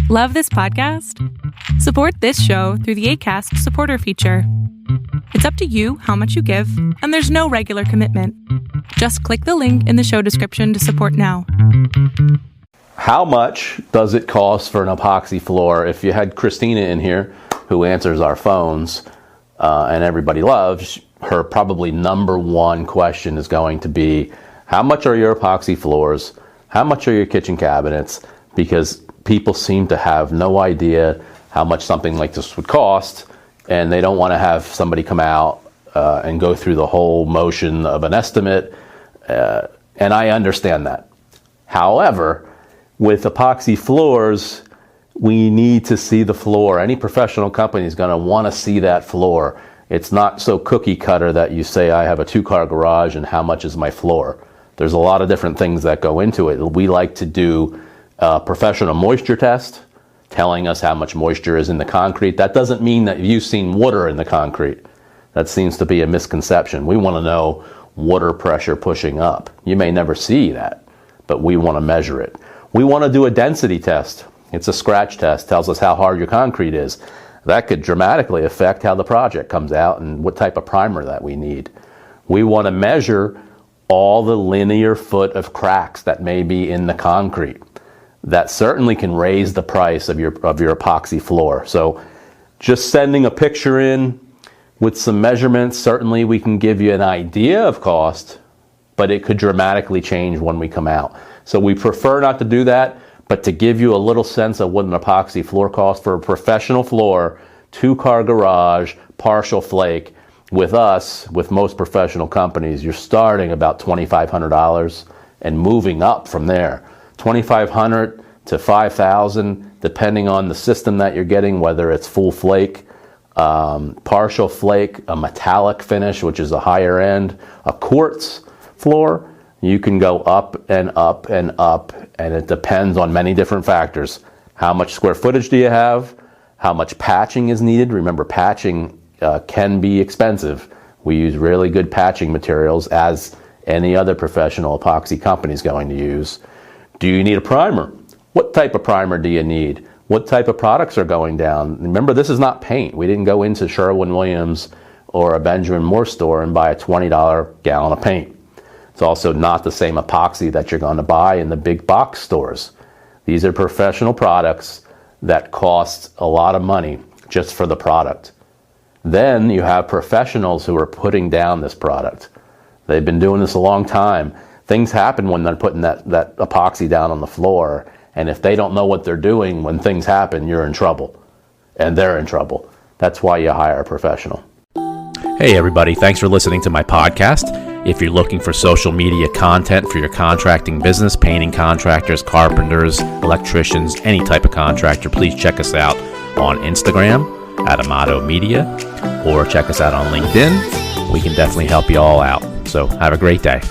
Love this podcast? Support this show through the Acast supporter feature. It's up to you how much you give, and there's no regular commitment. Just click the link in the show description to support now. How much does it cost for an epoxy floor? If you had Christina in here, who answers our phones, and everybody loves, her probably number one question is going to be, how much are your epoxy floors? How much are your kitchen cabinets? Because people seem to have no idea how much something like this would cost, and they don't want to have somebody come out and go through the whole motion of an estimate, and I understand that. However, with epoxy floors, we need to see the floor. Any professional company is going to want to see that floor. It's not so cookie cutter that you say, I have a 2-car garage and how much is my floor? There's a lot of different things that go into it. We like to do a professional moisture test, telling us how much moisture is in the concrete. That doesn't mean that you've seen water in the concrete. That seems to be a misconception. We want to know water pressure pushing up. You may never see that, but we want to measure it. We want to do a density test. It's a scratch test, tells us how hard your concrete is. That could dramatically affect how the project comes out and what type of primer that we need. We want to measure all the linear foot of cracks that may be in the concrete. That certainly can raise the price of your epoxy floor. So just sending a picture in with some measurements, certainly we can give you an idea of cost, but it could dramatically change when we come out. So we prefer not to do that, but to give you a little sense of what an epoxy floor costs for a professional floor, 2-car garage, partial flake. With us, with most professional companies, you're starting about $2,500 and moving up from there. $2,500 to $5,000, depending on the system that you're getting, whether it's full flake, partial flake, a metallic finish, which is a higher end, a quartz floor. You can go up and up and up, and it depends on many different factors. How much square footage do you have? How much patching is needed? Remember, patching can be expensive. We use really good patching materials, as any other professional epoxy company is going to use. Do you need a primer? What type of primer do you need? What type of products are going down? Remember, this is not paint. We didn't go into Sherwin-Williams or a Benjamin Moore store and buy a $20 gallon of paint. It's also not the same epoxy that you're going to buy in the big box stores. These are professional products that cost a lot of money just for the product. Then you have professionals who are putting down this product. They've been doing this a long time. Things happen when they're putting that epoxy down on the floor, and if they don't know what they're doing, when things happen, you're in trouble, and they're in trouble. That's why you hire a professional. Hey everybody, thanks for listening to my podcast. If you're looking for social media content for your contracting business, painting contractors, carpenters, electricians, any type of contractor, please check us out on Instagram at Amato Media, or check us out on LinkedIn. We can definitely help you all out. So have a great day.